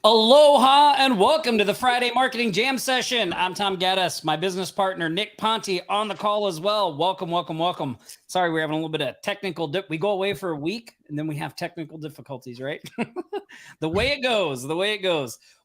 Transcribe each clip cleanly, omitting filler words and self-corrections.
Aloha and welcome to the Friday Marketing Jam Session. I'm Tom Gaddis, my business partner, Nick Ponte, on the call as well. Welcome, welcome, welcome. Sorry, we're having a little bit of technical we go away for a week and then we have technical difficulties, right? The way it goes.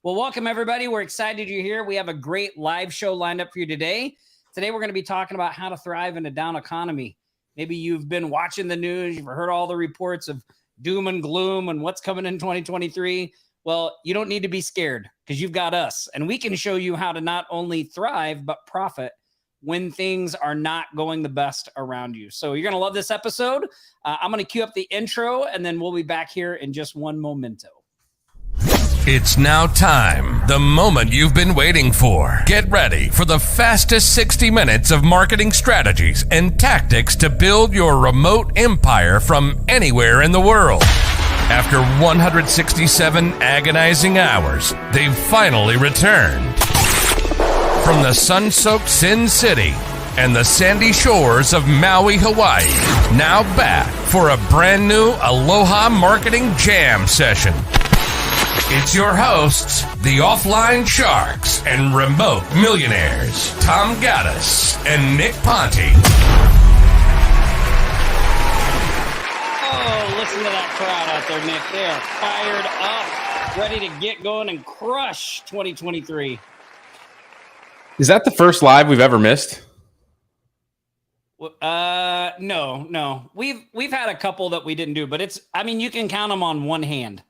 Well, welcome everybody. We're excited you're here. We have a great live show lined up for you today. Today, we're going to be talking about how to thrive in a down economy. Maybe you've been watching the news, you've heard all the reports of doom and gloom and what's coming in 2023. Well, you don't need to be scared because you've got us, and we can show you how to not only thrive, but profit when things are not going the best around you. So you're going to love this episode. I'm going to cue up the intro, and then we'll be back here in just one momento. It's now time, the moment you've been waiting for. Get ready for the fastest 60 minutes of marketing strategies and tactics to build your remote empire from anywhere in the world. After 167 agonizing hours, they've finally returned. From the sun-soaked Sin City and the sandy shores of Maui, Hawaii, now back for a brand new Aloha Marketing Jam Session. It's your hosts, the Offline Sharks and Remote Millionaires, Tom Gaddis and Nick Ponte. Oh, listen to that crowd out there, Nick. They are fired up, ready to get going and crush 2023. Is that the first live we've ever missed? No. We've had a couple that we didn't do, but you can count them on one hand.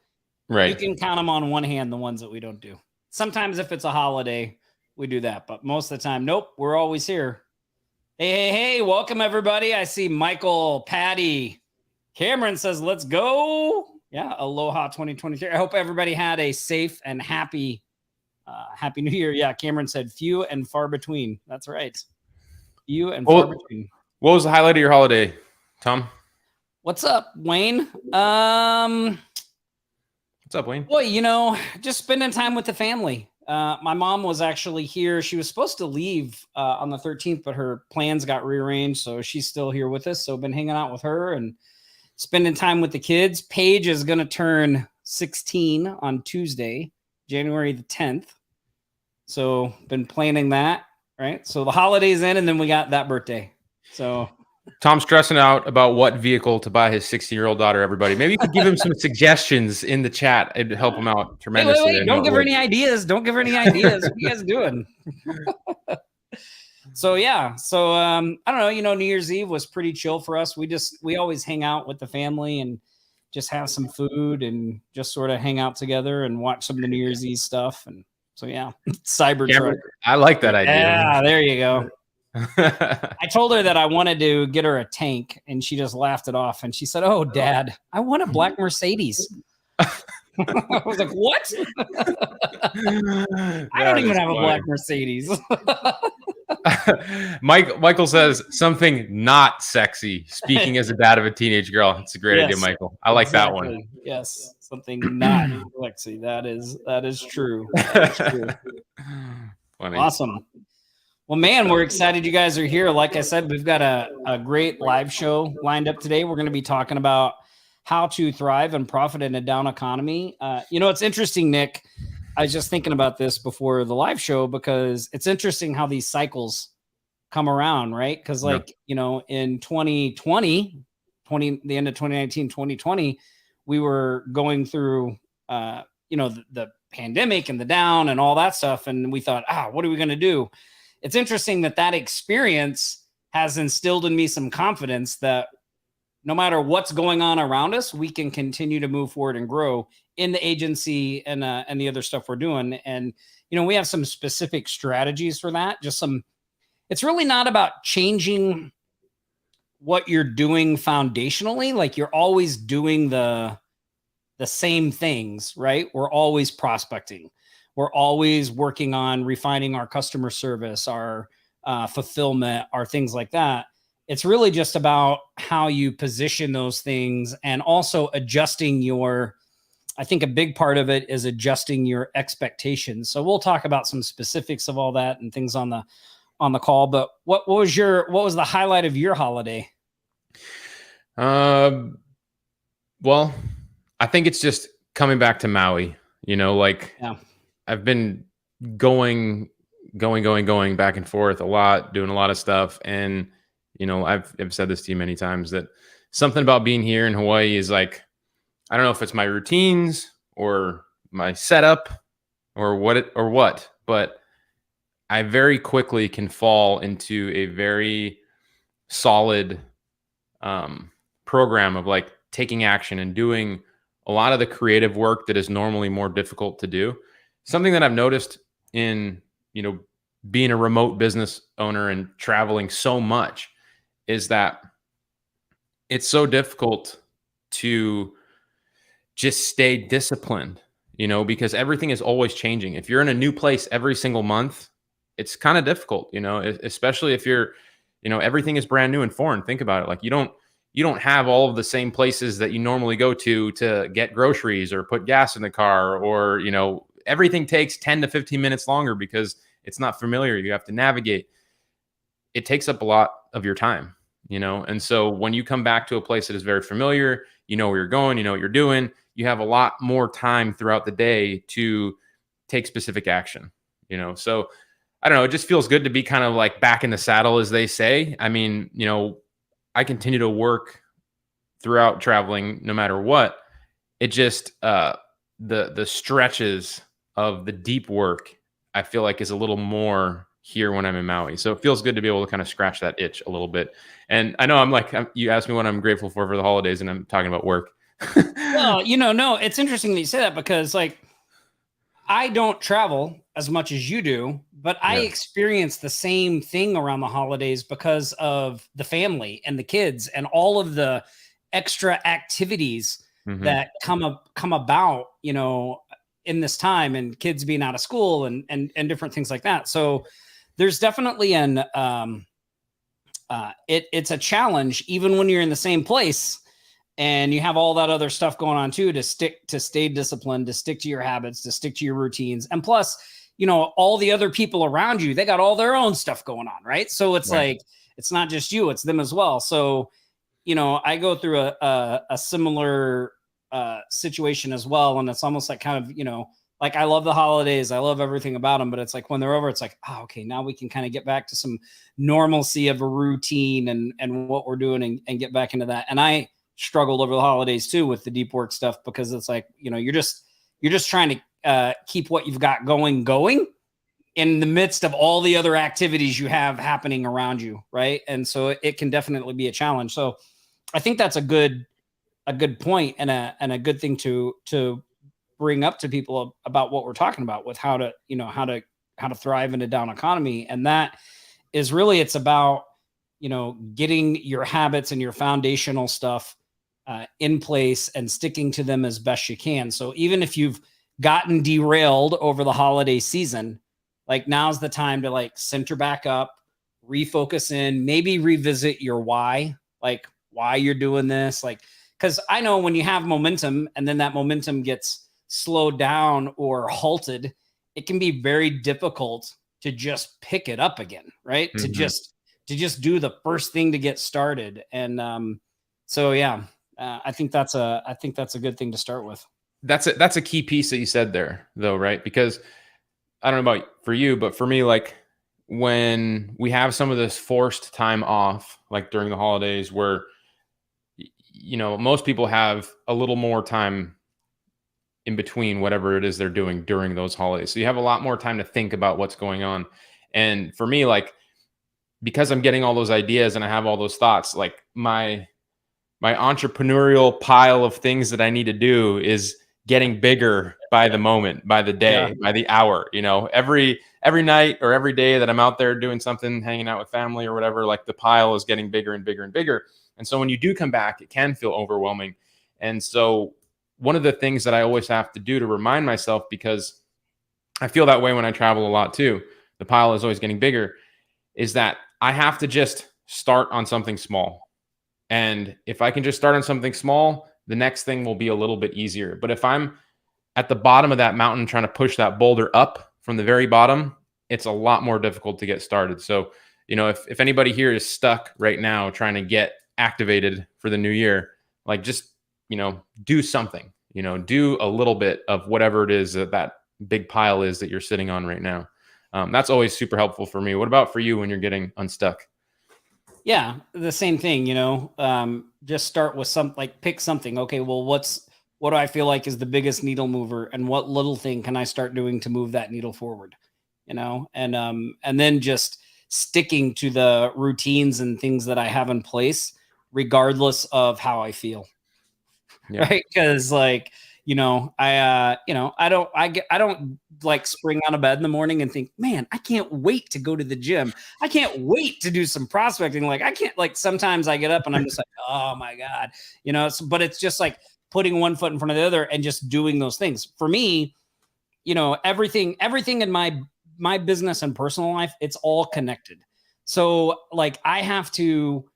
Right. You can count them on one hand, the ones that we don't do. Sometimes if it's a holiday, we do that, but most of the time, nope, we're always here. Hey, welcome everybody. I see Michael, Patty, Cameron says, let's go. Yeah, Aloha 2023. I hope everybody had a safe and happy New Year. Yeah, Cameron said few and far between. That's right. Few and far between. What was the highlight of your holiday, Tom? What's up, Wayne? What's up, Wayne? Boy, just spending time with the family. My mom was actually here. She was supposed to leave on the 13th, but her plans got rearranged, so she's still here with us. So been hanging out with her and spending time with the kids. Paige is going to turn 16 on Tuesday, January the 10th. So been planning that, right? So the holidays in, and then we got that birthday. So Tom's stressing out about what vehicle to buy his 16-year-old daughter, everybody. Maybe you could give him some suggestions in the chat. It'd help him out tremendously. Wait. Don't give her any ideas. What are you guys doing? So I don't know, New Year's Eve was pretty chill for us. We always hang out with the family and just have some food and just sort of hang out together and watch some of the New Year's Eve stuff. And so, Cybertruck. I like that idea. Yeah, there you go. I told her that I wanted to get her a tank and she just laughed it off. And she said, "Oh, Dad, I want a black Mercedes." I was like, what? I don't even have a black Mercedes. Michael says something not sexy. Speaking as a dad of a teenage girl. It's a great idea, Michael. I like that one. Yes. Something not sexy. That is true. That is true. Funny. Awesome. Well, man, we're excited you guys are here. Like I said, we've got a great live show lined up today. We're going to be talking about how to thrive and profit in a down economy. It's interesting, Nick. I was just thinking about this before the live show because it's interesting how these cycles come around, right? Because in 2020, the end of 2019, 2020, we were going through, the pandemic and the down and all that stuff. And we thought, what are we going to do? It's interesting that experience has instilled in me some confidence that no matter what's going on around us, we can continue to move forward and grow in the agency and the other stuff we're doing. And, we have some specific strategies for that. It's really not about changing what you're doing foundationally. Like you're always doing the same things, right? We're always prospecting. We're always working on refining our customer service, our fulfillment, our things like that. It's really just about how you position those things and also adjusting I think a big part of it is adjusting your expectations. So we'll talk about some specifics of all that and things on the call. But what was the highlight of your holiday? Well, I think it's just coming back to Maui. Like Yeah. I've been going back and forth a lot, doing a lot of stuff. And, I've said this to you many times that something about being here in Hawaii is like, I don't know if it's my routines or my setup or what, but I very quickly can fall into a very solid program of like taking action and doing a lot of the creative work that is normally more difficult to do. Something that I've noticed in, being a remote business owner and traveling so much is that it's so difficult to just stay disciplined, because everything is always changing. If you're in a new place every single month, it's kind of difficult, especially if you're, everything is brand new and foreign. Think about it. Like you don't have all of the same places that you normally go to get groceries or put gas in the car, or, everything takes 10 to 15 minutes longer because it's not familiar. You have to navigate. It takes up a lot of your time, and so when you come back to a place that is very familiar, you know where you're going, you know what you're doing, you have a lot more time throughout the day to take specific action, so I don't know, it just feels good to be kind of like back in the saddle, as they say. I mean, I continue to work throughout traveling no matter what. It just the stretches of the deep work, I feel like, is a little more here when I'm in Maui. So it feels good to be able to kind of scratch that itch a little bit. And I know you asked me what I'm grateful for the holidays, and I'm talking about work. Well, no, it's interesting that you say that, because like I don't travel as much as you do, but I experience the same thing around the holidays because of the family and the kids and all of the extra activities that come about, in this time, and kids being out of school and different things like that. So there's definitely it's a challenge even when you're in the same place and you have all that other stuff going on too, to stay disciplined, to stick to your habits, to stick to your routines. And plus, all the other people around you, they got all their own stuff going on. Right. So it's like, it's not just you, it's them as well. So, I go through a similar situation as well. And it's almost like kind of, like I love the holidays. I love everything about them, but it's like when they're over, it's like, oh, okay, now we can kind of get back to some normalcy of a routine and what we're doing and get back into that. And I struggled over the holidays too with the deep work stuff, because it's like, you're just trying to keep what you've got going in the midst of all the other activities you have happening around you. Right. And so it can definitely be a challenge. So I think that's a good point and a good thing to bring up to people about what we're talking about with how to thrive in a down economy. And that is really, it's about, getting your habits and your foundational stuff in place and sticking to them as best you can. So even if you've gotten derailed over the holiday season, like now's the time to like center back up, refocus in, maybe revisit your why, like why you're doing this. Like, because I know when you have momentum and then that momentum gets slowed down or halted, it can be very difficult to just pick it up again, right? To just do the first thing to get started. And so yeah, I think that's a good thing to start with. That's a key piece that you said there, though, right? Because I don't know about for you, but for me, like when we have some of this forced time off, like during the holidays, where most people have a little more time in between whatever it is they're doing during those holidays. So you have a lot more time to think about what's going on. And for me, like, because I'm getting all those ideas and I have all those thoughts, like my entrepreneurial pile of things that I need to do is getting bigger by the moment, by the day, by the hour. Every night or every day that I'm out there doing something, hanging out with family or whatever, like the pile is getting bigger and bigger and bigger. And so when you do come back, it can feel overwhelming. And so one of the things that I always have to do to remind myself, because I feel that way when I travel a lot too, the pile is always getting bigger, is that I have to just start on something small. And if I can just start on something small, the next thing will be a little bit easier. But if I'm at the bottom of that mountain trying to push that boulder up from the very bottom, it's a lot more difficult to get started. So, if anybody here is stuck right now trying to get activated for the new year, like just, do something, do a little bit of whatever it is that big pile is that you're sitting on right now. That's always super helpful for me. What about for you when you're getting unstuck? Yeah, the same thing, just start with pick something. Okay, well, what do I feel like is the biggest needle mover, and what little thing can I start doing to move that needle forward? And then just sticking to the routines and things that I have in place, regardless of how I feel. Yeah. Right? Because I don't like spring out of bed in the morning and think, man, I can't wait to go to the gym. I can't wait to do some prospecting. Like I can't, like, sometimes I get up and I'm just like, oh my God, but it's just like putting one foot in front of the other and just doing those things. For me, everything in my business and personal life, it's all connected. So like I have to,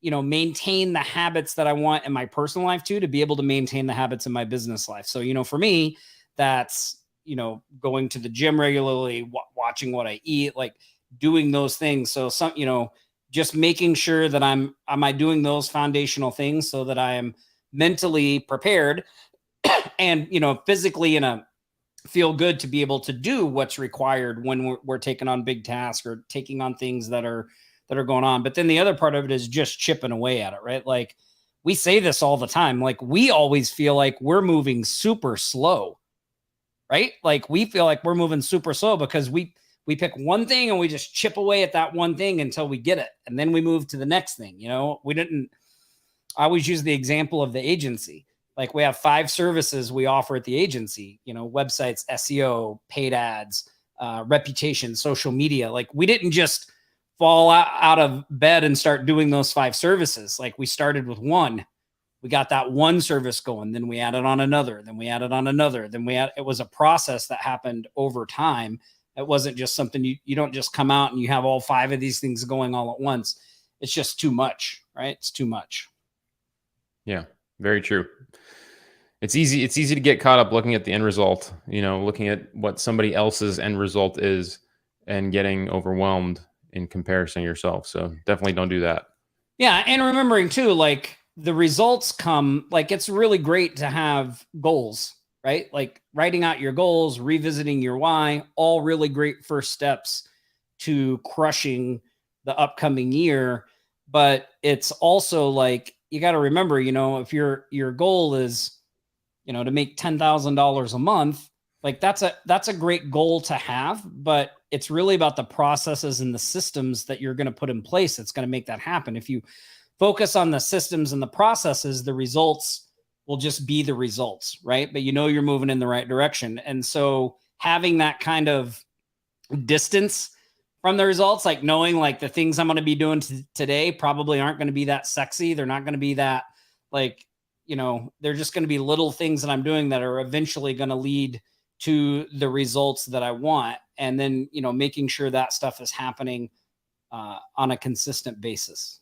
maintain the habits that I want in my personal life too, to be able to maintain the habits in my business life. So, for me, that's, going to the gym regularly, watching what I eat, like doing those things. So just making sure that am I doing those foundational things so that I am mentally prepared and, physically feel good to be able to do what's required when we're taking on big tasks or taking on things that are going on. But then the other part of it is just chipping away at it, right? Like we say this all the time. Like we always feel like we're moving super slow, right? Like we feel like we're moving super slow because we pick one thing and we just chip away at that one thing until we get it. And then we move to the next thing. I always use the example of the agency. Like we have 5 services we offer at the agency, websites, SEO, paid ads, reputation, social media. Like we didn't just fall out of bed and start doing those 5 services. Like we started with one, we got that one service going, then we added on another, then we added on another, it was a process that happened over time. It wasn't just something you don't just come out and you have all 5 of these things going all at once. It's just too much, right? It's too much. Yeah, very true. It's easy to get caught up looking at the end result, looking at what somebody else's end result is and getting overwhelmed in comparison to yourself. So definitely don't do that. Yeah. And remembering too, like the results come, like it's really great to have goals, right? Like writing out your goals, revisiting your why, all really great first steps to crushing the upcoming year. But it's also like, you got to remember, if your goal is, to make $10,000 a month, like that's a great goal to have, but it's really about the processes and the systems that you're going to put in place that's going to make that happen. If you focus on the systems and the processes, the results will just be the results, right? But you're moving in the right direction. And so having that kind of distance from the results, like knowing like the things I'm going to be doing today probably aren't going to be that sexy. They're not going to be that like, they're just going to be little things that I'm doing that are eventually going to lead to the results that I want. And then, making sure that stuff is happening on a consistent basis.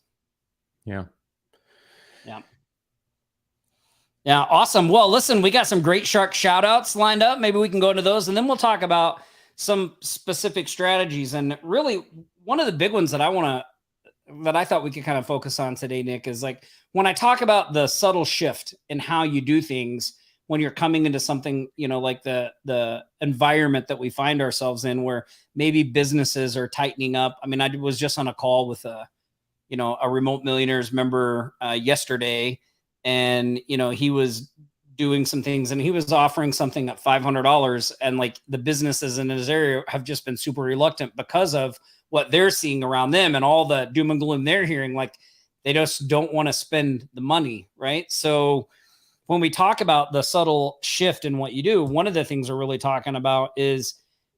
Yeah. Yeah. Yeah. Awesome. Well, listen, we got some great shark shout outs lined up. Maybe we can go into those and then we'll talk about some specific strategies. And really one of the big ones that I thought we could kind of focus on today, Nick, is like when I talk about the subtle shift in how you do things when you're coming into something, like the environment that we find ourselves in, where maybe businesses are tightening up. I mean, I was just on a call with a remote millionaires member yesterday, and he was doing some things and he was offering something at $500, and like the businesses in his area have just been super reluctant because of what they're seeing around them and all the doom and gloom they're hearing. Like they just don't want to spend the money, right? So when we talk about the subtle shift in what you do, one of the things we're really talking about is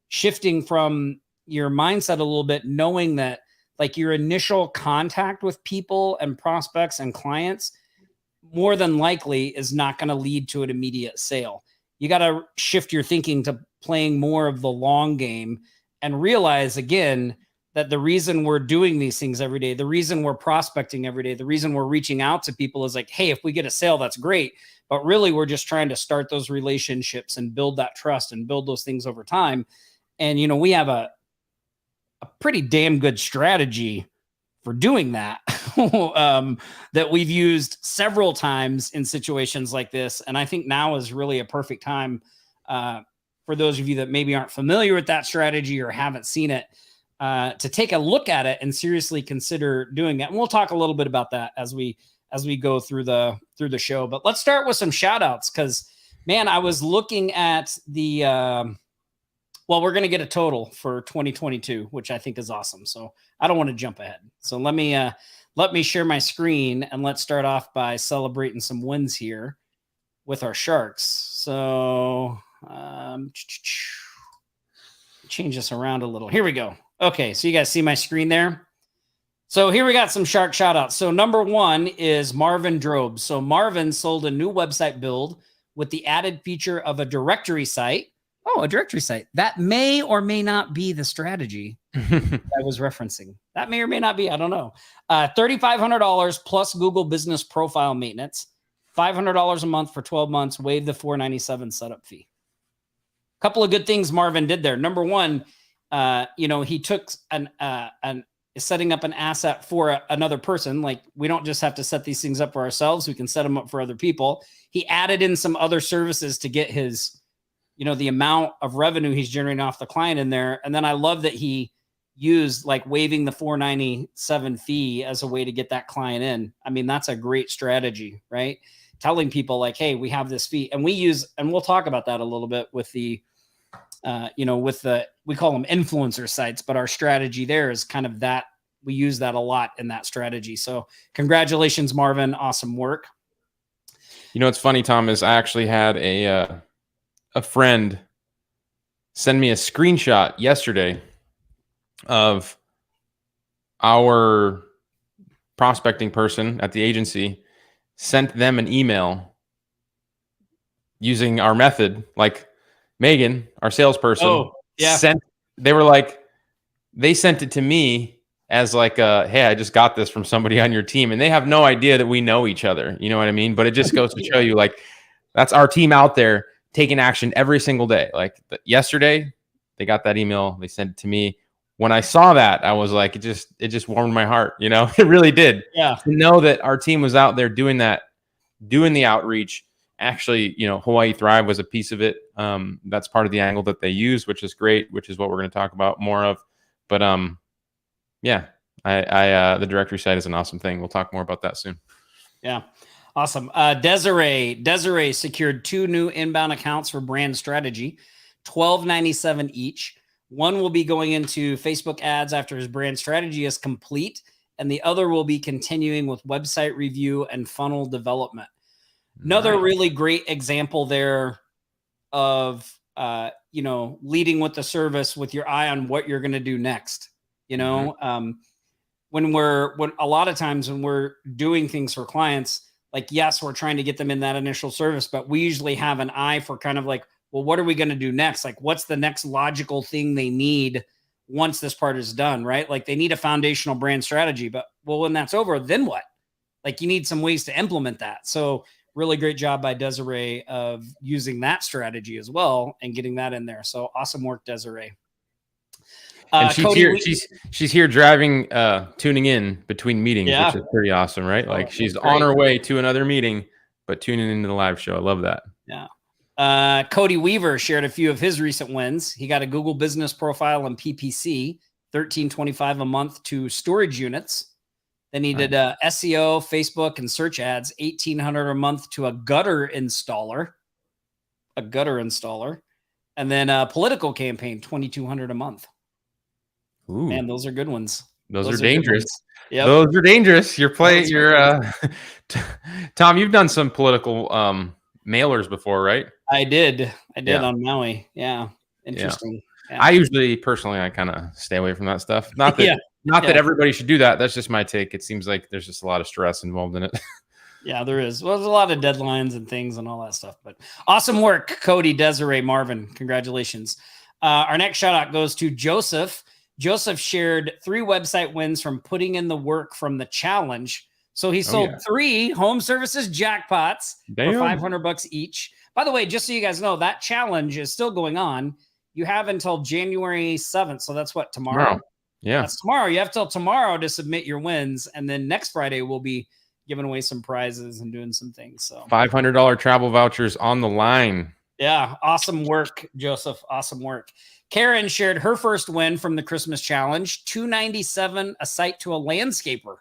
shifting from your mindset a little bit, knowing that like your initial contact with people and prospects and clients more than likely is not going to lead to an immediate sale. You got to shift your thinking to playing more of the long game and realize again that the reason we're doing these things every day, the reason we're prospecting every day, the reason we're reaching out to people is like, hey, if we get a sale, that's great. But really, we're just trying to start those relationships and build that trust and build those things over time. And, we have a pretty damn good strategy doing that, that we've used several times in situations like this. And I think now is really a perfect time for those of you that maybe aren't familiar with that strategy or haven't seen it, to take a look at it and seriously consider doing it. And we'll talk a little bit about that as we go through the show. But let's start with some shout outs, because man, I was looking at the well, we're going to get a total for 2022, which I think is awesome. So I don't want to jump ahead. So let me share my screen, and let's start off by celebrating some wins here with our Sharks. So change this around a little. Here we go. Okay, so you guys see my screen there? So here we got some Shark shout outs. So number one is Marvin Drobe. So Marvin sold a new website build with the added feature of a directory site. Oh, a directory site. That may or may not be the strategy I was referencing. That may or may not be. I don't know. $3,500 plus Google Business Profile maintenance. $500 a month for 12 months. Waive the $497 setup fee. Couple of good things Marvin did there. Number one, he took setting up an asset for another person. Like, we don't just have to set these things up for ourselves. We can set them up for other people. He added in some other services to get his, the amount of revenue he's generating off the client in there. And then I love that he used like waiving the $497 fee as a way to get that client in. I mean, that's a great strategy, right? Telling people like, hey, we have this fee, and we'll talk about that a little bit with the, we call them influencer sites, but our strategy there is kind of that. We use that a lot in that strategy. So congratulations, Marvin. Awesome work. What's funny, Tom, is I actually had a friend send me a screenshot yesterday of our prospecting person at the agency, sent them an email using our method. Like Megan, our salesperson, they sent it to me as like hey, I just got this from somebody on your team, and they have no idea that we know each other. You know what I mean? But it just goes to show you, like, that's our team out there taking action every single day. Like yesterday, they got that email, they sent it to me. When I saw that, I was like, it just warmed my heart. It really did. Yeah. To know that our team was out there doing that, doing the outreach. Actually, Hawaii Thrive was a piece of it. That's part of the angle that they use, which is great, which is what we're going to talk about more of. But yeah, the directory site is an awesome thing. We'll talk more about that soon. Yeah. Awesome. Desiree secured 2 new inbound accounts for brand strategy, $12.97 each. One will be going into Facebook ads after his brand strategy is complete, and the other will be continuing with website review and funnel development. Another really great example there of, leading with the service with your eye on what you're going to do next. When a lot of times when we're doing things for clients, like, yes, we're trying to get them in that initial service, but we usually have an eye for kind of like, well, what are we going to do next? Like, what's the next logical thing they need once this part is done, right? Like, they need a foundational brand strategy, but when that's over, then what? Like, you need some ways to implement that. So really great job by Desiree of using that strategy as well and getting that in there. So awesome work, Desiree. And she's Cody, she's here driving, tuning in between meetings, which is pretty awesome, right? Like, she's on her way to another meeting, but tuning into the live show. I love that. Yeah. Cody Weaver shared a few of his recent wins. He got a Google Business Profile and PPC, $13.25 a month to storage units. Then he did SEO, Facebook, and search ads, $1,800 a month to a gutter installer, and then a political campaign, $2,200 a month. Ooh, man, those are good ones. Those are dangerous. Yeah, those are dangerous. Tom, you've done some political mailers before, right? I did on Maui. Yeah, interesting. Yeah. I usually personally, I kind of stay away from that stuff. Not that everybody should do that. That's just my take. It seems like there's just a lot of stress involved in it. Yeah, there is. Well, there's a lot of deadlines and things and all that stuff. But awesome work, Cody, Desiree, Marvin. Congratulations. Our next shout out goes to Joseph. Joseph shared 3 website wins from putting in the work from the challenge. So he sold 3 home services jackpots for $500 each. By the way, just so you guys know, that challenge is still going on. You have until January 7th. So that's what, tomorrow? Yeah. That's tomorrow. You have till tomorrow to submit your wins. And then next Friday, we'll be giving away some prizes and doing some things. So $500 travel vouchers on the line. Yeah. Awesome work, Joseph. Awesome work. Karen shared her first win from the Christmas challenge, $297, a site to a landscaper.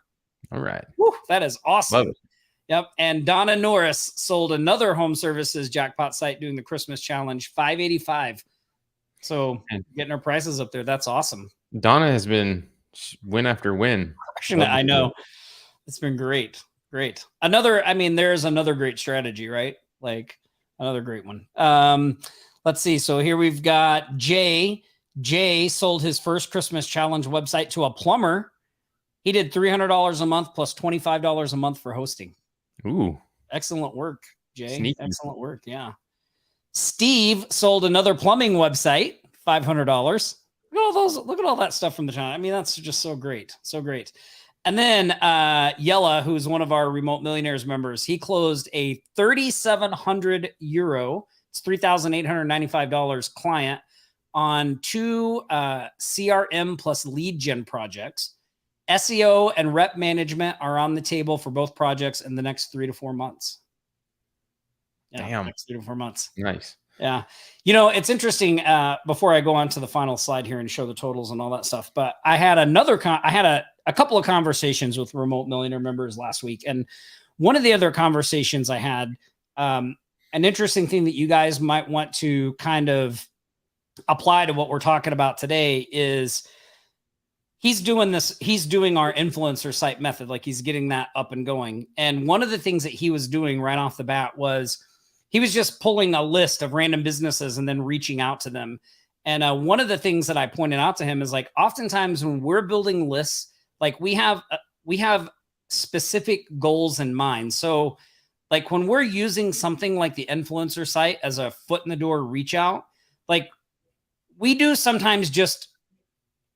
All right. Woo, that is awesome. Love it. Yep. And Donna Norris sold another home services jackpot site doing the Christmas challenge, $585. So getting our prices up there. That's awesome. Donna has been win after win. I know. It's been great. Great. There's another great strategy, right? Like another great one. Let's see. So here we've got Jay. Jay sold his first Christmas challenge website to a plumber. He did $300 a month plus $25 a month for hosting. Ooh. Excellent work, Jay. Sneaky. Excellent work. Yeah. Steve sold another plumbing website, $500. Look at all that stuff from the channel. I mean, that's just so great. So great. And then Yella, who's one of our Remote Millionaires members, he closed a 3,700 euro, it's $3,895 client on 2 CRM plus lead gen projects. SEO and rep management are on the table for both projects in the next 3 to 4 months. Yeah, Damn. next 3 to 4 months. Nice. Yeah. It's interesting, before I go on to the final slide here and show the totals and all that stuff, but I had a couple of conversations with Remote Millionaire members last week. And one of the other conversations I had, an interesting thing that you guys might want to kind of apply to what we're talking about today is he's doing our influencer site method. Like he's getting that up and going. And one of the things that he was doing right off the bat was he was just pulling a list of random businesses and then reaching out to them. And one of the things that I pointed out to him is like, oftentimes when we're building lists, like we have specific goals in mind. So like when we're using something like the influencer site as a foot in the door reach out, like we do sometimes just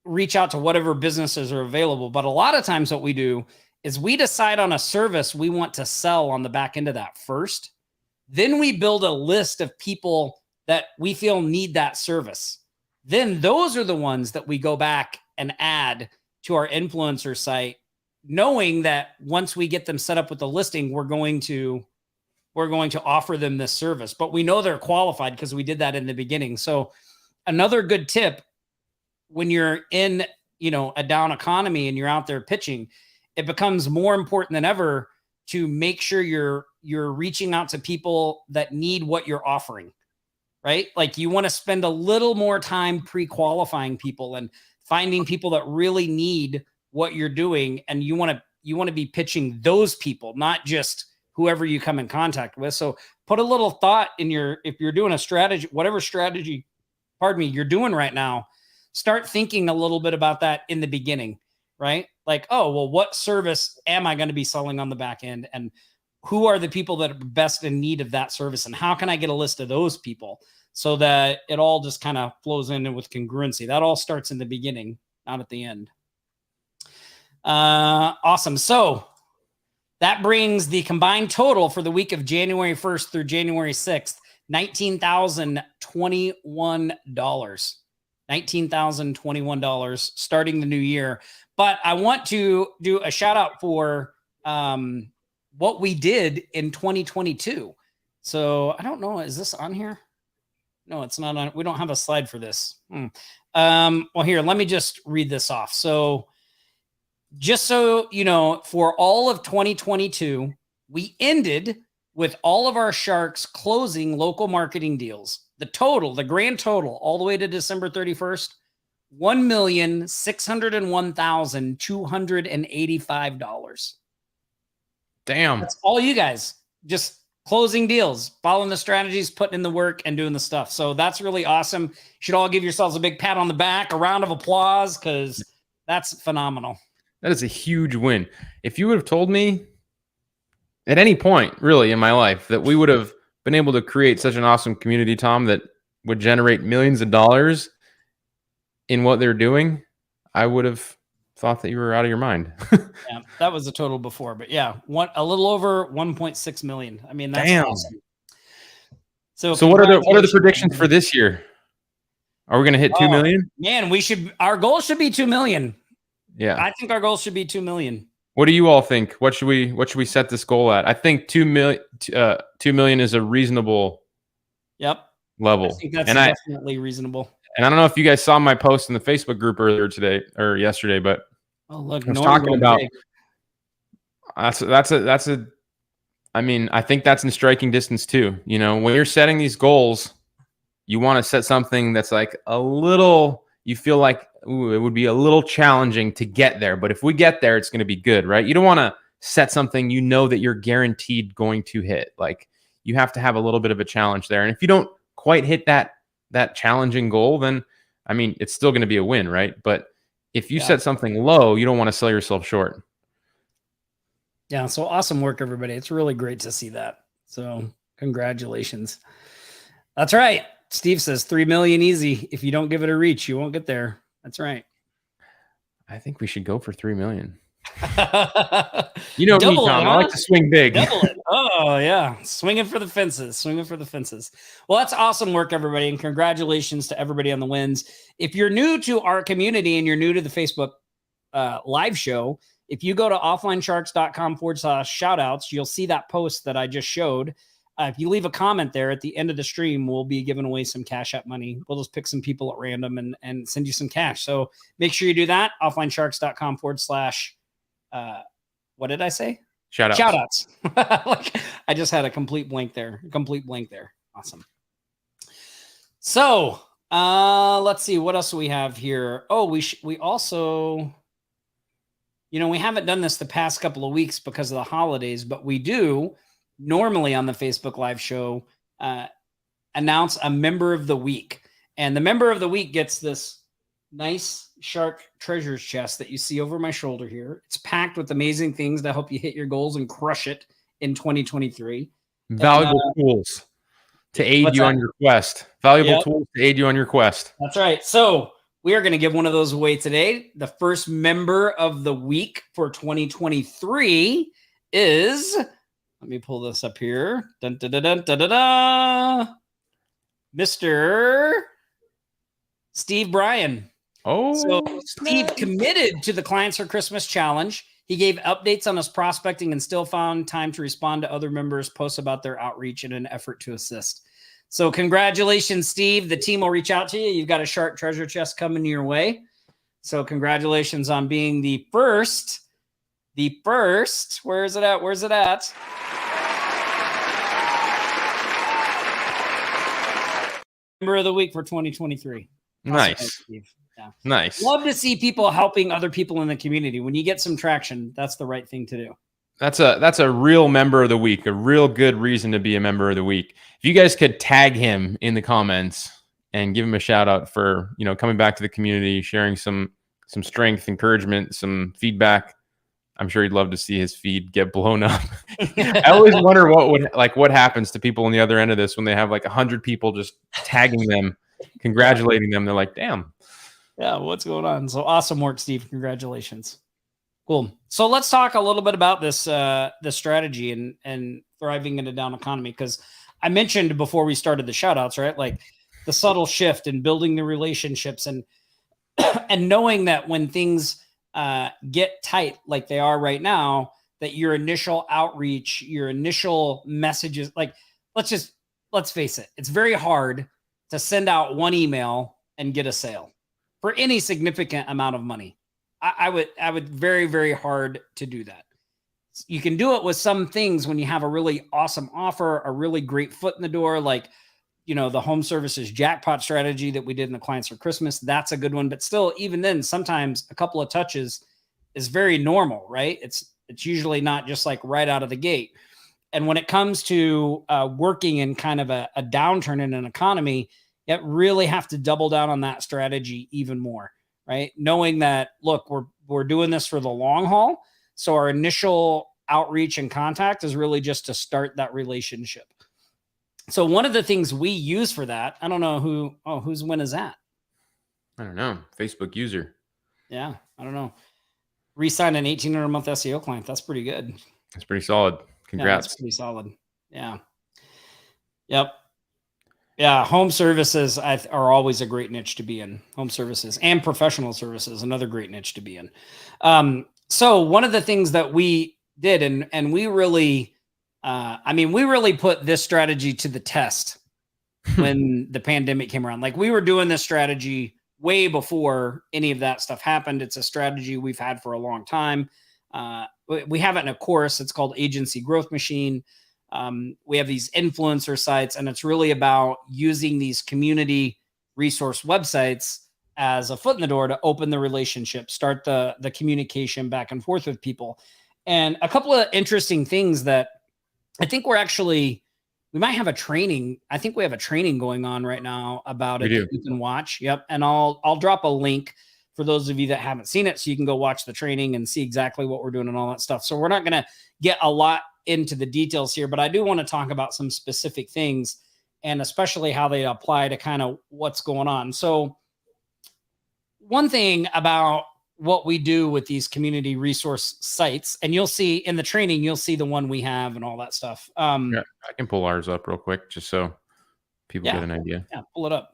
reach out to whatever businesses are available. But a lot of times what we do is we decide on a service we want to sell on the back end of that first. Then we build a list of people that we feel need that service. Then those are the ones that we go back and add to our influencer site, knowing that once we get them set up with the listing, we're going to offer them this service. But we know they're qualified because we did that in the beginning. So another good tip, when you're in, a down economy and you're out there pitching, it becomes more important than ever to make sure you're reaching out to people that need what you're offering, right? Like you want to spend a little more time pre-qualifying people and finding people that really need what you're doing. And you want to be pitching those people, not just whoever you come in contact with. So put a little thought if you're doing a strategy, whatever strategy, you're doing right now, start thinking a little bit about that in the beginning, right? Like, oh, well, what service am I going to be selling on the back end? And who are the people that are best in need of that service? And how can I get a list of those people so that it all just kind of flows in with congruency? That all starts in the beginning, not at the end. Awesome. So that brings the combined total for the week of January 1st through January 6th, $19,021. $19,021 starting the new year. But I want to do a shout out for what we did in 2022. So I don't know, is this on here? No, it's not on. We don't have a slide for this. Well, here, let me just read this off. So just so you know, for all of 2022, we ended with all of our sharks closing local marketing deals. The grand total, all the way to December 31st, $1,601,285. Damn. That's all you guys. Just closing deals, following the strategies, putting in the work, and doing the stuff. So that's really awesome. You should all give yourselves a big pat on the back, a round of applause, because that's phenomenal. That is a huge win. If you would have told me at any point, really, in my life, that we would have been able to create such an awesome community, Tom, that would generate millions of dollars in what they're doing, I would have thought that you were out of your mind. Yeah, that was the total before, but yeah, a little over 1.6 million. I mean, that's damn. Awesome. So what are the predictions for this year? Are we going to hit 2 million? Man, our goal should be 2 million. Yeah. I think our goal should be 2 million. What do you all think? What should we set this goal at? I think 2 million is a reasonable level. I think that's definitely reasonable. And I don't know if you guys saw my post in the Facebook group earlier today or yesterday, but I was talking about that's a I mean, I think that's in striking distance too. You know, when you're setting these goals, you want to set something that's like a little, you feel like, ooh, it would be a little challenging to get there. But if we get there, it's going to be good, right? You don't want to set something you know that you're guaranteed going to hit. Like, you have to have a little bit of a challenge there. And if you don't quite hit that challenging goal, then, I mean, it's still going to be a win, right? But if you set something low, you don't want to sell yourself short. Yeah. So awesome work, everybody. It's really great to see that. So congratulations. That's right. Steve says 3 million easy. If you don't give it a reach, you won't get there. That's right. I think we should go for 3 million. You know me, Tom. I like to swing big. Double it. Oh, yeah. Swinging for the fences. Well, that's awesome work, everybody. And congratulations to everybody on the wins. If you're new to our community and you're new to the Facebook live show, if you go to offlinesharks.com/shoutouts, you'll see that post that I just showed. If you leave a comment there at the end of the stream, we'll be giving away some Cash App money. We'll just pick some people at random and send you some cash. So make sure you do that. offlinesharks.com/ what did I say? Shoutouts. Like, I just had a complete blank there. Awesome. So let's see. What else do we have here? Oh, we also, you know, we haven't done this the past couple of weeks because of the holidays, but we do normally on the Facebook Live show announce a member of the week. And the member of the week gets this nice shark treasures chest that you see over my shoulder here. It's packed with amazing things to help you hit your goals and crush it in 2023. Valuable tools to aid you on your quest. Valuable tools to aid you on your quest. That's right. So we are going to give one of those away today. The first member of the week for 2023 is, let me pull this up here. Dun, dun, dun, dun, dun, dun, dun. Mr. Steve Bryan. Oh, so Steve committed to the Clients for Christmas challenge. He gave updates on his prospecting and still found time to respond to other members' posts about their outreach in an effort to assist. So congratulations, Steve. The team will reach out to you. You've got a shark treasure chest coming your way. So congratulations on being the first, where is it at? Member of the week for 2023. Nice. Yeah. Nice. Love to see people helping other people in the community. When you get some traction, that's the right thing to do. That's a real member of the week, a real good reason to be a member of the week. If you guys could tag him in the comments and give him a shout out for, you know, coming back to the community, sharing some strength, encouragement, some feedback, I'm sure he'd love to see his feed get blown up. I always wonder what happens to people on the other end of this when they have like 100 people just tagging them, congratulating them. They're like, damn. Yeah, what's going on? So awesome work, Steve. Congratulations. Cool. So let's talk a little bit about this strategy and thriving in a down economy, because I mentioned before we started the shout outs, right? Like the subtle shift in building the relationships and knowing that when things get tight like they are right now, that your initial outreach, your initial messages, like let's face it, it's very hard to send out one email and get a sale for any significant amount of money. I would very, very hard to do that. You can do it with some things when you have a really awesome offer, a really great foot in the door, like, you know, the home services jackpot strategy that we did in the Clients for Christmas. That's a good one. But still, even then, sometimes a couple of touches is very normal, right? It's usually not just like right out of the gate. And when it comes to working in kind of a downturn in an economy, you really have to double down on that strategy even more, right? Knowing that, look, we're doing this for the long haul. So our initial outreach and contact is really just to start that relationship. So one of the things we use for that, I don't know whose win is that? I don't know. Facebook user. Yeah, I don't know. Re-sign an 1,800 month SEO client. That's pretty good. That's pretty solid. Congrats. Yeah, that's pretty solid. Yeah. Yep. Yeah, home services are always a great niche to be in. Home services and professional services, another great niche to be in. So one of the things that we did, and we really, we really put this strategy to the test when the pandemic came around. Like we were doing this strategy way before any of that stuff happened. It's a strategy we've had for a long time. We have it in a course. It's called Agency Growth Machine. We have these influencer sites, and it's really about using these community resource websites as a foot in the door to open the relationship, start the communication back and forth with people. And a couple of interesting things that I think we might have a training. I think we have a training going on right now about it that you can watch. Yep. And I'll drop a link for those of you that haven't seen it, so you can go watch the training and see exactly what we're doing and all that stuff. So we're not going to get a lot into the details here, but I do want to talk about some specific things and especially how they apply to kind of what's going on. So one thing about what we do with these community resource sites, and you'll see in the training, you'll see the one we have and all that stuff. Yeah, I can pull ours up real quick just so people get an idea. Yeah, pull it up.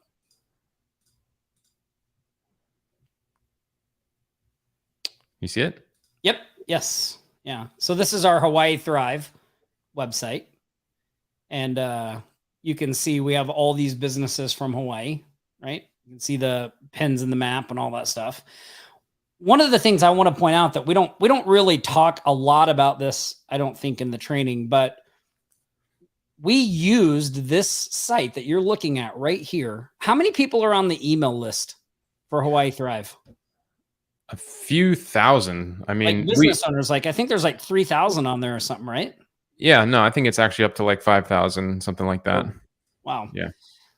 You see it? Yep. Yes. Yeah. So this is our Hawaii Thrive website. And you can see we have all these businesses from Hawaii, right? You can see the pins in the map and all that stuff. One of the things I want to point out that we don't really talk a lot about this, I don't think, in the training, but we used this site that you're looking at right here. How many people are on the email list for Hawaii Thrive? A few thousand. I mean, like business owners, I think there's 3,000 on there or something, right? Yeah, no, I think it's actually up to 5,000, something like that. Wow. Yeah.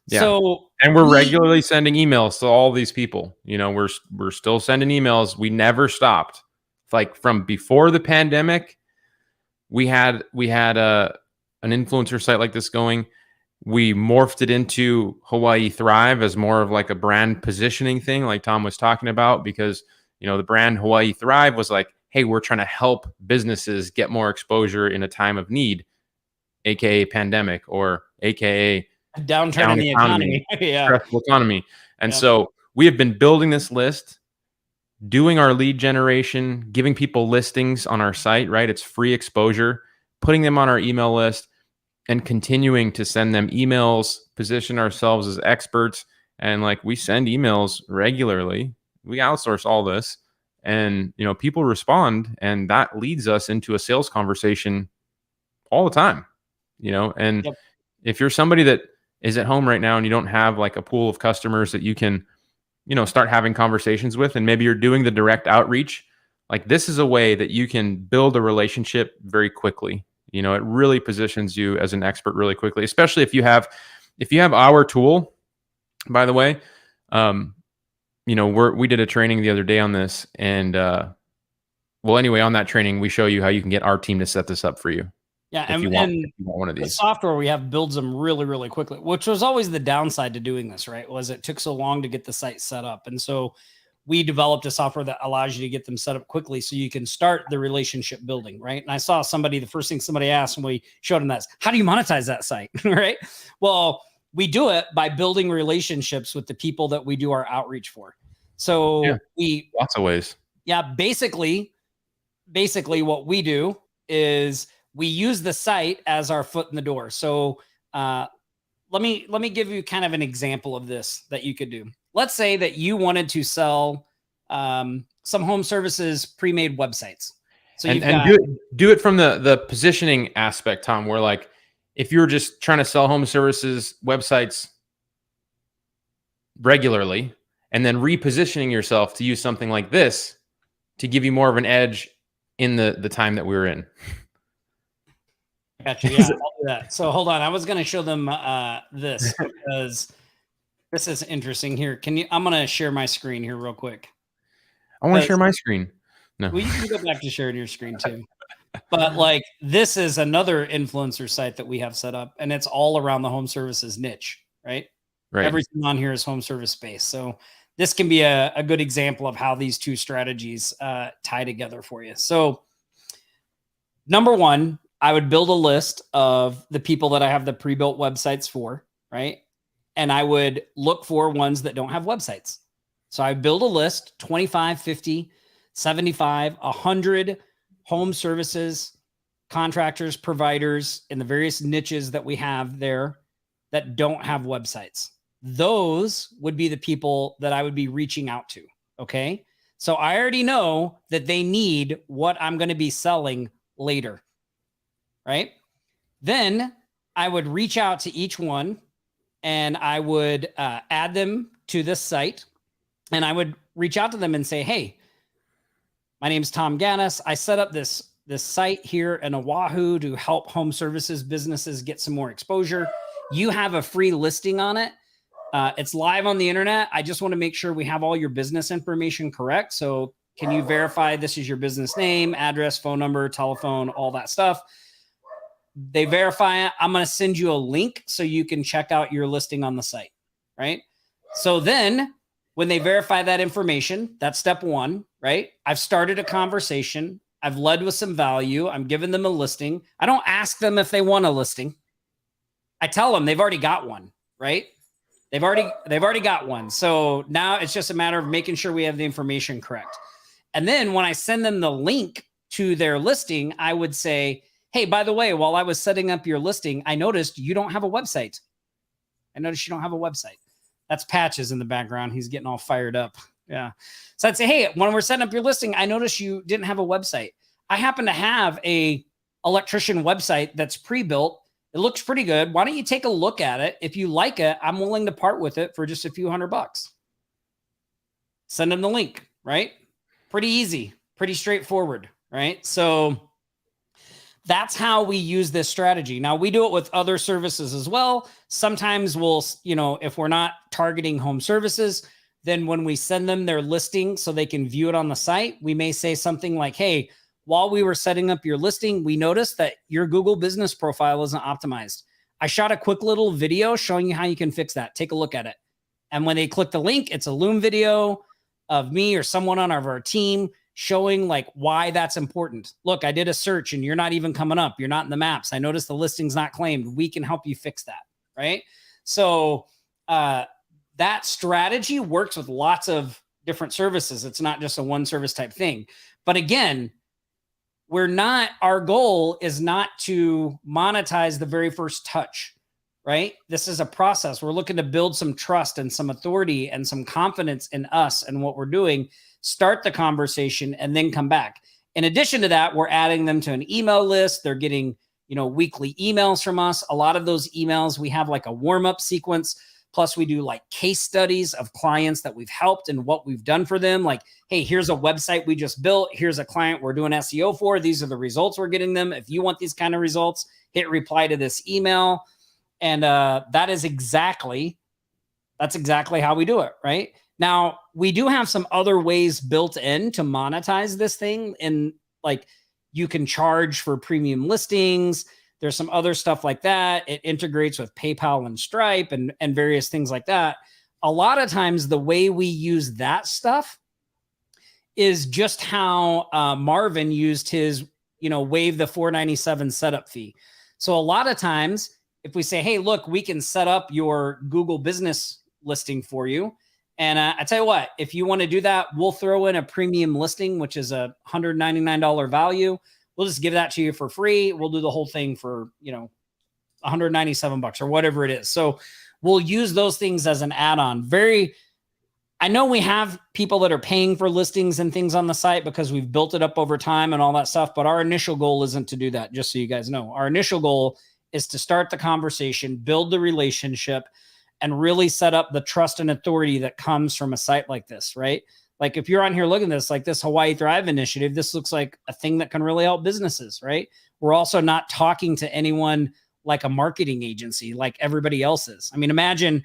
So, and we're regularly sending emails to all these people. We're still sending emails. We never stopped. From before the pandemic, we had an influencer site like this going. We morphed it into Hawaii Thrive as more of a brand positioning thing, like Tom was talking about, because the brand Hawaii Thrive was hey, we're trying to help businesses get more exposure in a time of need, aka pandemic, or aka downturn in the economy. Yeah. Stressful economy. And so we have been building this list, doing our lead generation, giving people listings on our site, right? It's free exposure, putting them on our email list, and continuing to send them emails, position ourselves as experts. And we send emails regularly. We outsource all this, and people respond, and that leads us into a sales conversation all the time. And if you're somebody that is at home right now and you don't have a pool of customers that you can start having conversations with, and maybe you're doing the direct outreach, this is a way that you can build a relationship very quickly. It really positions you as an expert really quickly, especially if you have our tool. By the way, we did a training the other day on this, and on that training, we show you how you can get our team to set this up for you. Yeah, and you want one of these. The software we have builds them really, really quickly, which was always the downside to doing this, right? Was it took so long to get the site set up. And so we developed a software that allows you to get them set up quickly so you can start the relationship building, right? And I saw the first thing somebody asked when we showed them that, how do you monetize that site, right? Well, we do it by building relationships with the people that we do our outreach for. So lots of ways. Yeah, basically what we do is we use the site as our foot in the door. So let me give you kind of an example of this that you could do. Let's say that you wanted to sell some home services pre-made websites. So do it from the positioning aspect, Tom, where if you're just trying to sell home services websites regularly and then repositioning yourself to use something like this to give you more of an edge in the time that we're in. Gotcha. Yeah, I'll do that. So hold on. I was going to show them this because this is interesting here. I'm going to share my screen here real quick. I want to share my screen. No. Well, you can go back to sharing your screen too. But this is another influencer site that we have set up, and it's all around the home services niche, right? Right. Everything on here is home service space. So this can be a good example of how these two strategies tie together for you. So number one, I would build a list of the people that I have the pre-built websites for, right? and I would look for ones that don't have websites. So I build a list, 25, 50, 75, 100 home services, contractors, providers in the various niches that we have there that don't have websites. Those would be the people that I would be reaching out to. Okay. So I already know that they need what I'm going to be selling later. Right. Then I would reach out to each one and I would add them to this site. And I would reach out to them and say, hey, my name's Tom Gannis. I set up this site here in Oahu to help home services businesses get some more exposure. You have a free listing on it. It's live on the internet. I just want to make sure we have all your business information correct. So can you verify this is your business name, address, phone number, telephone, all that stuff? They verify it. I'm going to send you a link so you can check out your listing on the site, right? So then when they verify that information, that's step one, right? I've started a conversation. I've led with some value. I'm giving them a listing. I don't ask them if they want a listing. I tell them they've already got one, right? They've already got one. So now it's just a matter of making sure we have the information correct. And then when I send them the link to their listing, I would say, hey, by the way, while I was setting up your listing, I noticed you don't have a website. That's Patches in the background. He's getting all fired up. Yeah. So I'd say, hey, when we're setting up your listing, I noticed you didn't have a website. I happen to have a electrician website that's pre-built. It looks pretty good. Why don't you take a look at it? If you like it, I'm willing to part with it for just a few $100. Send them the link, right? Pretty easy, pretty straightforward, right? So that's how we use this strategy. Now we do it with other services as well. Sometimes we'll, if we're not targeting home services, then when we send them their listing so they can view it on the site, we may say something like, hey, while we were setting up your listing, we noticed that your Google business profile isn't optimized. I shot a quick little video showing you how you can fix that. Take a look at it. And when they click the link, it's a Loom video of me or someone on our team showing like why that's important. Look, I did a search and you're not even coming up. You're not in the maps. I noticed the listing's not claimed. We can help you fix that, right? So that strategy works with lots of different services. It's not just a one service type thing. But again, our goal is not to monetize the very first touch, right? This is a process. We're looking to build some trust and some authority and some confidence in us and what we're doing, start the conversation, and then come back. In addition to that, we're adding them to an email list. They're getting, weekly emails from us. A lot of those emails, we have like a warm-up sequence. Plus, we do like case studies of clients that we've helped and what we've done for them. Like, hey, here's a website we just built. Here's a client we're doing SEO for. These are the results we're getting them. If you want these kind of results, hit reply to this email. And that's exactly how we do it, right? Now, we do have some other ways built in to monetize this thing. And like you can charge for premium listings. There's some other stuff like that. It integrates with PayPal and Stripe and various things like that. A lot of times the way we use that stuff is just how Marvin used his, waive the $4.97 setup fee. So a lot of times if we say, hey, look, we can set up your Google business listing for you. And I tell you what, if you want to do that, we'll throw in a premium listing, which is a $199 value. We'll just give that to you for free. We'll do the whole thing for, $197 or whatever it is. So we'll use those things as an add-on. I know we have people that are paying for listings and things on the site because we've built it up over time and all that stuff. But our initial goal isn't to do that, just so you guys know. Our initial goal is to start the conversation, build the relationship, and really set up the trust and authority that comes from a site like this, right? Like if you're on here looking at this, like this Hawaii Thrive initiative, this looks like a thing that can really help businesses, right? We're also not talking to anyone like a marketing agency, like everybody else is. I mean, imagine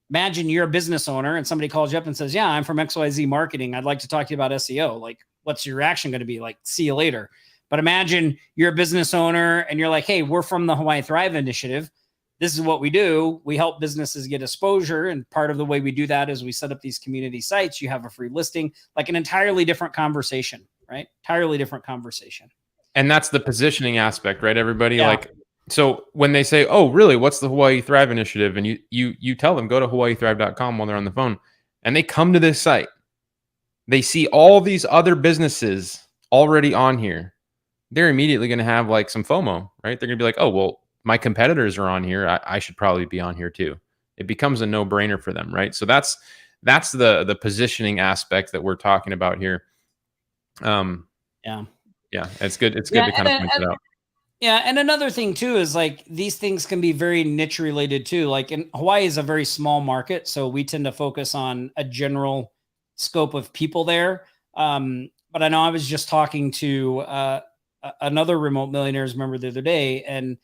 you're a business owner and somebody calls you up and says, yeah, I'm from XYZ Marketing. I'd like to talk to you about SEO. Like, what's your reaction going to be? Like, see you later. But imagine you're a business owner and you're like, hey, we're from the Hawaii Thrive initiative. This is what we do. We help businesses get exposure. And part of the way we do that is we set up these community sites. You have a free listing, like an entirely different conversation, right? Entirely different conversation. And that's the positioning aspect, right? Everybody, Yeah. Like So when they say, "Oh, really? What's the Hawaii Thrive Initiative?" and you tell them, go to hawaiithrive.com while they're on the phone, and they come to this site, they see all these other businesses already on here. They're immediately going to have like some FOMO, right? They're going to be like, "Oh, well, my competitors are on here. I should probably be on here too." It becomes a no-brainer for them, right? So that's the positioning aspect that we're talking about here. Yeah. Yeah, it's good. It's good to kind of point it out. Yeah, and another thing too is like these things can be very niche related too. Like in Hawaii is a very small market, so we tend to focus on a general scope of people there. But I know I was just talking to another remote millionaires member the other day, and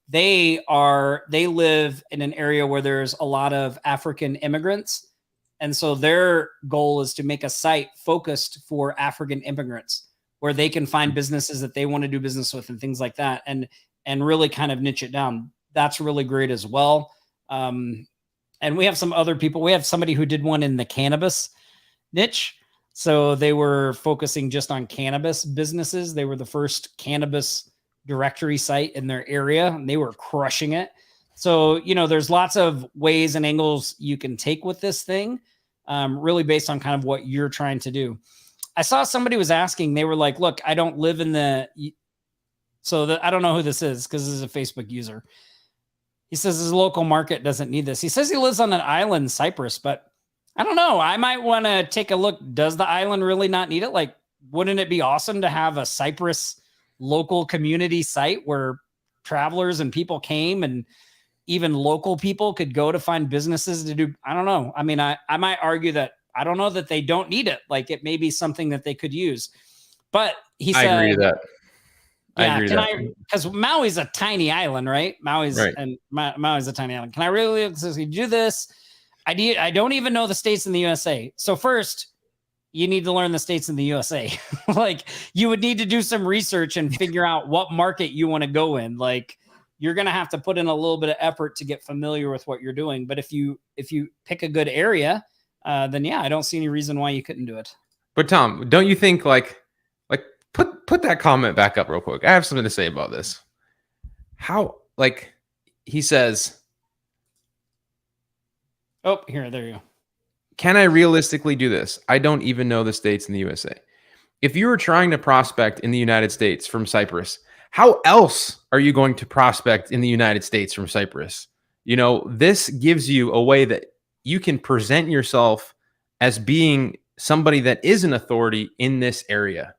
they live in an area where there's a lot of African immigrants, and so their goal is to make a site focused for African immigrants where they can find businesses that they want to do business with and things like that, and really kind of niche it down. That's really great as well. And we have some other people. We have somebody who did one in the cannabis niche. So they were focusing just on cannabis businesses. They were the first cannabis directory site in their area, and they were crushing it. So, there's lots of ways and angles you can take with this thing, really based on kind of what you're trying to do. I saw somebody was asking, they were like, look, I don't live in I don't know who this is because this is a Facebook user. He says his local market doesn't need this. He says he lives on an island, Cyprus, but I don't know. I might want to take a look. Does the island really not need it? Like, wouldn't it be awesome to have a Cyprus local community site where travelers and people came and even local people could go to find businesses to do? I don't know. I mean, I might argue that I don't know that they don't need it. Like it may be something that they could use. But he said, I agree with that. Yeah, because Maui's a tiny island, right? Maui's a tiny island. Can I really do this? I don't even know the states in the USA. So first, you need to learn the states in the USA. Like you would need to do some research and figure out what market you want to go in. Like you're going to have to put in a little bit of effort to get familiar with what you're doing. But if you pick a good area, then yeah, I don't see any reason why you couldn't do it. But Tom, don't you think like put that comment back up real quick? I have something to say about this. How, like he says, oh, there you go. Can I realistically do this? I don't even know the states in the USA. If you were trying to prospect in the United States from Cyprus, how else are you going to prospect in the United States from Cyprus? This gives you a way that you can present yourself as being somebody that is an authority in this area.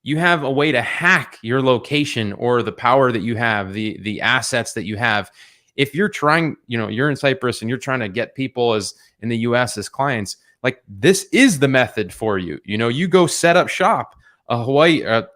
You have a way to hack your location or the power that you have, the assets that you have. If you're trying, you're in Cyprus and you're trying to get people as in the US as clients, like this is the method for you. You go set up shop,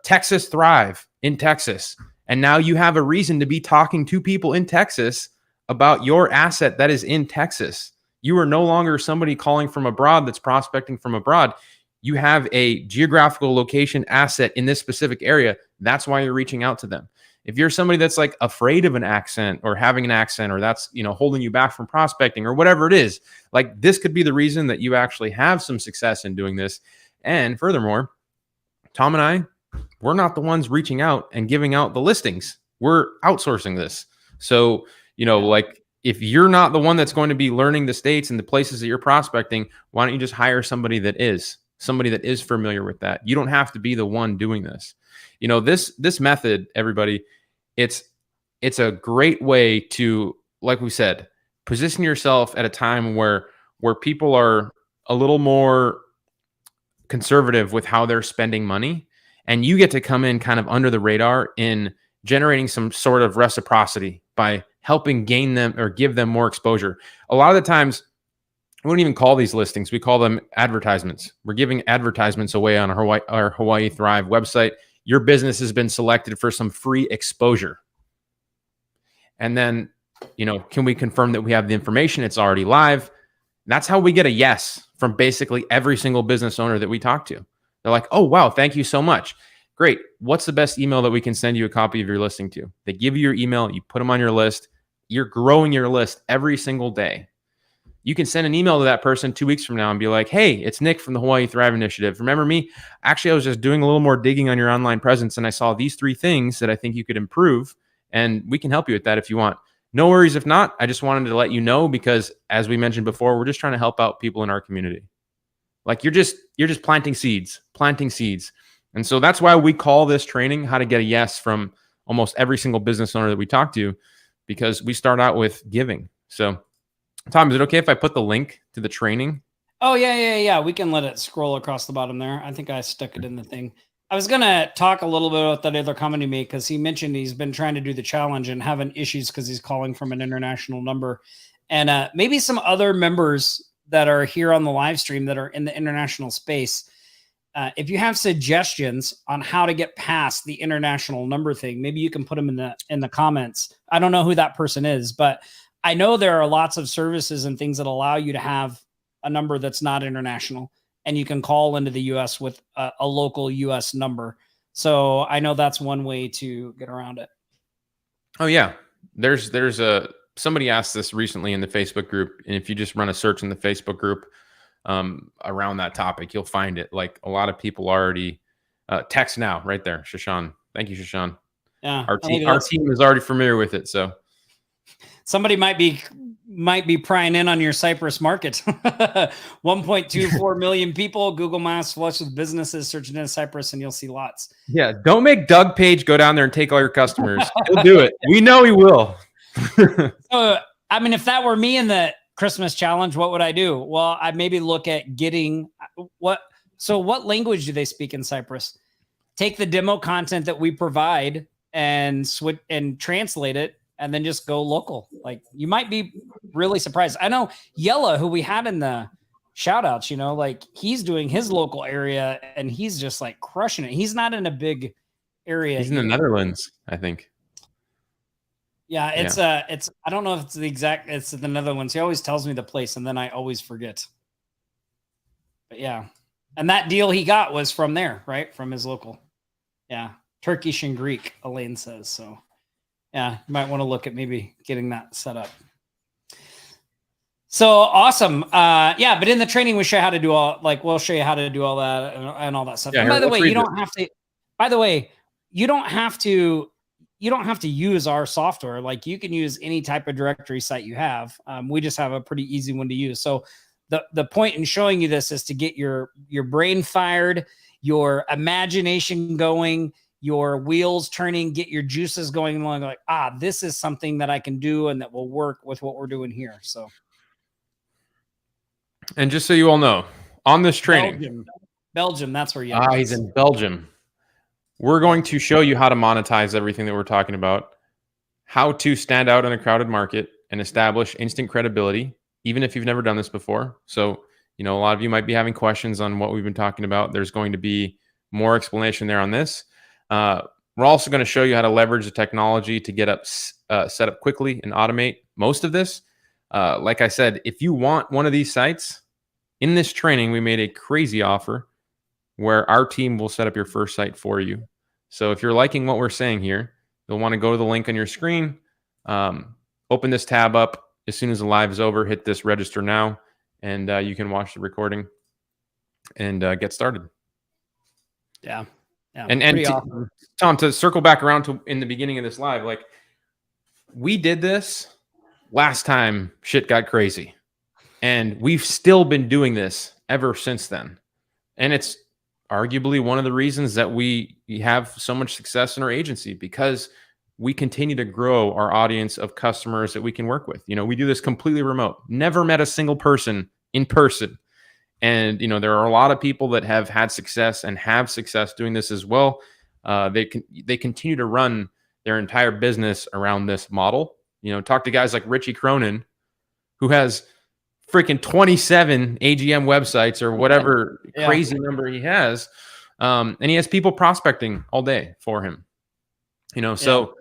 Texas Thrive in Texas. And now you have a reason to be talking to people in Texas about your asset that is in Texas. You are no longer somebody calling from abroad that's prospecting from abroad. You have a geographical location asset in this specific area. That's why you're reaching out to them. If you're somebody that's like afraid of an accent or having an accent, or that's, holding you back from prospecting or whatever it is, like this could be the reason that you actually have some success in doing this. And furthermore, Tom and I, we're not the ones reaching out and giving out the listings. We're outsourcing this. So, like if you're not the one that's going to be learning the states and the places that you're prospecting, why don't you just hire somebody that is familiar with that? You don't have to be the one doing this. This method, everybody, it's a great way to, like we said, position yourself at a time where people are a little more conservative with how they're spending money, and you get to come in kind of under the radar in generating some sort of reciprocity by helping gain them or give them more exposure. A lot of the times, we don't even call these listings. We call them advertisements. We're giving advertisements away on our Hawaii Thrive website. Your business has been selected for some free exposure. And then, can we confirm that we have the information? It's already live. That's how we get a yes from basically every single business owner that we talk to. They're like, oh, wow, thank you so much. Great. What's the best email that we can send you a copy of your listing to? They give you your email. You put them on your list. You're growing your list every single day. You can send an email to that person 2 weeks from now and be like, hey, it's Nick from the Hawaii Thrive Initiative. Remember me? Actually, I was just doing a little more digging on your online presence, and I saw these 3 things that I think you could improve. and we can help you with that if you want. No worries if not. I just wanted to let you know, because as we mentioned before, we're just trying to help out people in our community. Like you're just planting seeds. And so that's why we call this training How to Get a Yes from almost every single business owner that we talk to, because we start out with giving. So Tom, is it okay if I put the link to the training? Oh, yeah. We can let it scroll across the bottom there. I think I stuck it in the thing. I was going to talk a little bit about that other comment he made, because he mentioned he's been trying to do the challenge and having issues because he's calling from an international number. And maybe some other members that are here on the live stream that are in the international space, if you have suggestions on how to get past the international number thing, maybe you can put them in the comments. I don't know who that person is, but I know there are lots of services and things that allow you to have a number that's not international, and you can call into the US with a local US number. So I know that's one way to get around it. Oh yeah. There's somebody asked this recently in the Facebook group. And if you just run a search in the Facebook group around that topic, you'll find it. Like a lot of people already text now right there. Shashan. Thank you, Shashan. Yeah. Our team is already familiar with it. So somebody might be prying in on your Cyprus market. 1.24 million people. Google Maps flush with businesses searching in Cyprus, and you'll see lots. Yeah, don't make Doug Page go down there and take all your customers. He'll do it. We know he will. So, I mean, if that were me in the Christmas challenge, what would I do? Well, I'd maybe look at getting what language do they speak in Cyprus? Take the demo content that we provide and switch and translate it, and then just go local. Like, you might be really surprised. I know Yella, who we had in the shout outs, like he's doing his local area and he's just like crushing it. He's not in a big area. He's in the Netherlands, I think. Yeah, it's I don't know if it's the Netherlands. He always tells me the place and then I always forget. But yeah. And that deal he got was from there, right? From his local. Yeah. Turkish and Greek, Elaine says. So yeah, you might want to look at maybe getting that set up. So awesome. Yeah, but in the training we'll show you how to do we'll show you how to do all that and all that stuff. Yeah, and by the way, you don't have to use our software. Like, you can use any type of directory site you have. We just have a pretty easy one to use. So the point in showing you this is to get your brain fired, your imagination going, your wheels turning, get your juices going along. Like, this is something that I can do and that will work with what we're doing here. So. And just so you all know, on this training, Belgium, that's where he's in Belgium. We're going to show you how to monetize everything that we're talking about, how to stand out in a crowded market and establish instant credibility, even if you've never done this before. So, a lot of you might be having questions on what we've been talking about. There's going to be more explanation there on this. We're also going to show you how to leverage the technology to get set up quickly and automate most of this. Like I said, if you want one of these sites, in this training, we made a crazy offer where our team will set up your first site for you. So if you're liking what we're saying here, you'll want to go to the link on your screen, open this tab up. As soon as the live is over, hit this register now, and you can watch the recording and get started. Yeah. And awesome. Tom, to circle back around to in the beginning of this live, like, we did this last time shit got crazy, and we've still been doing this ever since then. And it's arguably one of the reasons that we have so much success in our agency, because we continue to grow our audience of customers that we can work with. We do this completely remote, never met a single person in person. And, there are a lot of people that have had success and have success doing this as well. They continue to run their entire business around this model. Talk to guys like Richie Cronin, who has freaking 27 AGM websites or whatever crazy number he has. And he has people prospecting all day for him, so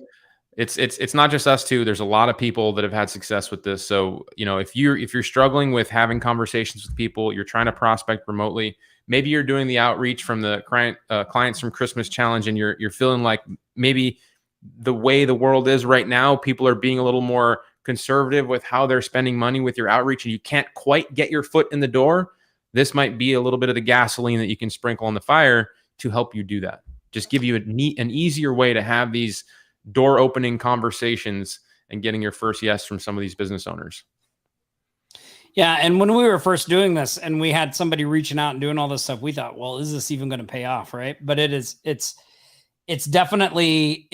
it's not just us two. There's a lot of people that have had success with this. So, if you're struggling with having conversations with people, you're trying to prospect remotely, maybe you're doing the outreach from the clients from Christmas challenge, and you're feeling like maybe the way the world is right now, people are being a little more conservative with how they're spending money with your outreach, and you can't quite get your foot in the door. This might be a little bit of the gasoline that you can sprinkle on the fire to help you do that. Just give you an easier way to have these door opening conversations and getting your first yes from some of these business owners. Yeah. And when we were first doing this and we had somebody reaching out and doing all this stuff, we thought, well, is this even going to pay off? Right. But it's definitely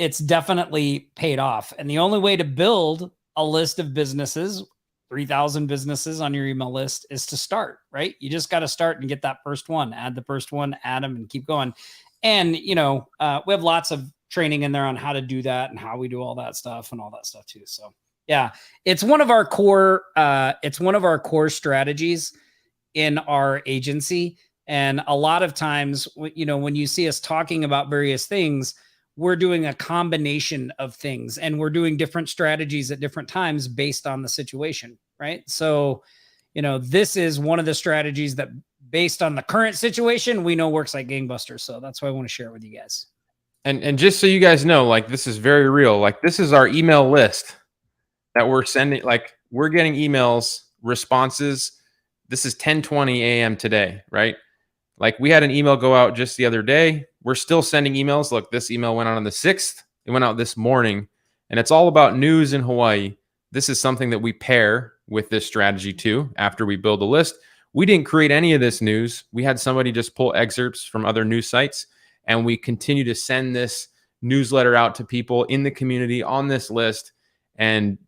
paid off. And the only way to build a list of businesses, 3,000 businesses on your email list, is to start, right? You just got to start and get that first one, add the first one, add them, and keep going. And, we have lots of training in there on how to do that and how we do all that stuff and all that stuff too. So yeah, it's one of our core strategies in our agency. And a lot of times, when you see us talking about various things, we're doing a combination of things and we're doing different strategies at different times based on the situation, right? So, this is one of the strategies that, based on the current situation, we know works like gangbusters. So that's why I want to share it with you guys. And just so you guys know, like, this is very real. Like, this is our email list that we're sending. Like, we're getting emails, responses. This is 10:20 a.m. today, right? Like, we had an email go out just the other day. We're still sending emails. Look, this email went out on the 6th. It went out this morning, and it's all about news in Hawaii. This is something that we pair with this strategy too. After we build a list, we didn't create any of this news. We had somebody just pull excerpts from other news sites, and we continue to send this newsletter out to people in the community on this list. And,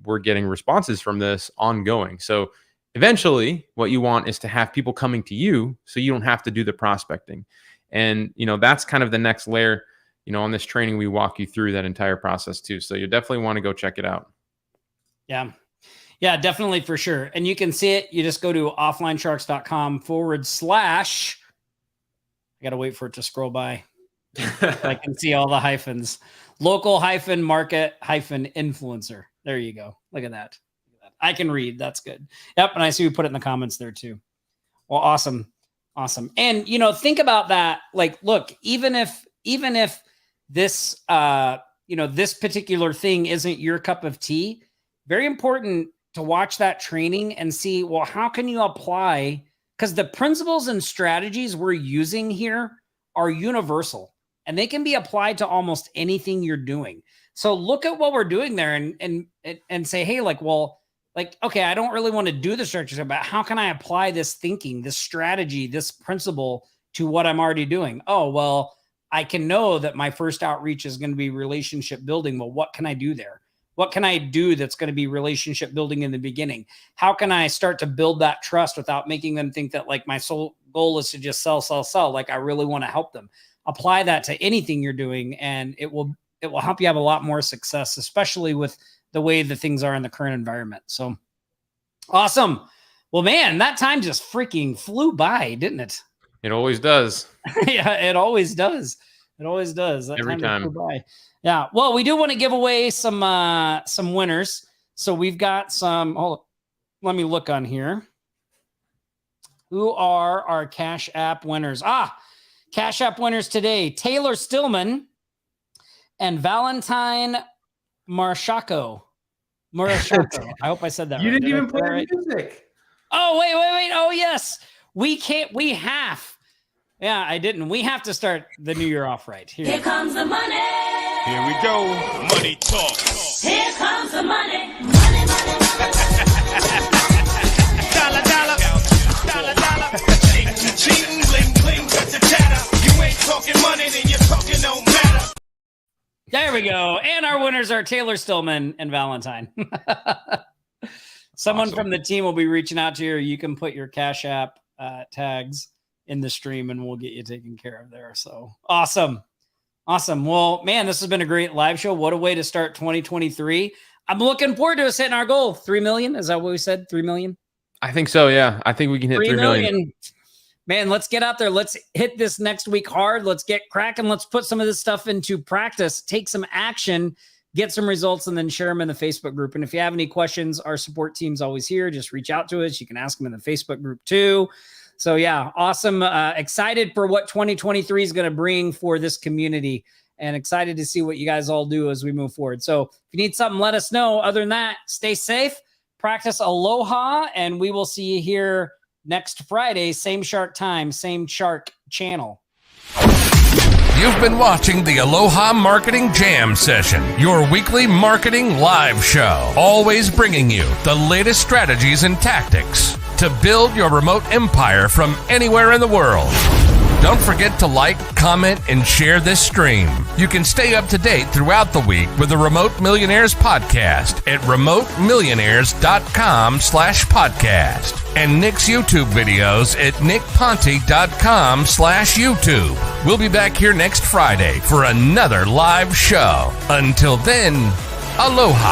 we're getting responses from this ongoing. So eventually what you want is to have people coming to you so you don't have to do the prospecting. And, that's kind of the next layer. On this training, we walk you through that entire process too. So you definitely want to go check it out. Yeah. Yeah, definitely, for sure. And you can see it. You just go to offlinesharks.com/ I got to wait for it to scroll by. I can see all the hyphens. Local market influencer. There you go. Look at that. I can read. That's good. Yep. And I see we put it in the comments there too. Well, awesome. Awesome. And, think about that. Like, look, even if this, this particular thing isn't your cup of tea, very important to watch that training and see, well, how can you apply? Because the principles and strategies we're using here are universal and they can be applied to almost anything you're doing. So look at what we're doing there and say, hey, okay, I don't really want to do the structure, but how can I apply this thinking, this strategy, this principle to what I'm already doing? Oh, well, I can know that my first outreach is going to be relationship building. Well, what can I do there? What can I do that's going to be relationship building in the beginning? How can I start to build that trust without making them think that my sole goal is to just sell? Like, I really want to help them. Apply that to anything you're doing, and it will help you have a lot more success, especially with the way the things are in the current environment. So awesome. Well, man, that time just freaking flew by, didn't it? It always does. Yeah, it always does. It always does. That Every time. Flew by. Yeah. Well, we do want to give away some winners. So we've got some. Hold on. Let me look on here. Who are our Cash App winners? Cash App winners today: Taylor Stillman and Valentine Marshako. I hope I said that right. You didn't even play the music. Oh, wait. Oh, yes. Yeah, I didn't. We have to start the new year off right. Here comes the money. Here we go. Money talk. Here comes the money. Money. Dollar. Cheating, bling, bling, got the chatter. You ain't talking money, then you're talking no matter. There we go. And our winners are Taylor Stillman and Valentine. Someone awesome. From the team will be reaching out to you. You can put your Cash App tags in the stream and we'll get you taken care of there. So awesome. Well, man, this has been a great live show. What a way to start 2023. I'm looking forward to us hitting our goal. 3 million. Is that what we said? 3 million? I think so. Yeah. I think we can hit 3 million. Man, let's get out there. Let's hit this next week hard. Let's get cracking. Let's put some of this stuff into practice, take some action, get some results, and then share them in the Facebook group. And if you have any questions, our support team's always here. Just reach out to us. You can ask them in the Facebook group too. So yeah, awesome. Excited for what 2023 is going to bring for this community and excited to see what you guys all do as we move forward. So if you need something, let us know. Other than that, stay safe, practice aloha, and we will see you here next Friday, same shark time, same shark channel. You've been watching the Aloha Marketing Jam Session, your weekly marketing live show, always bringing you the latest strategies and tactics to build your remote empire from anywhere in the world. Don't forget to like, comment, and share this stream. You can stay up to date throughout the week with the Remote Millionaires Podcast at remotemmillionaires.com/podcast and Nick's YouTube videos at nickponte.com/YouTube. We'll be back here next Friday for another live show. Until then, aloha.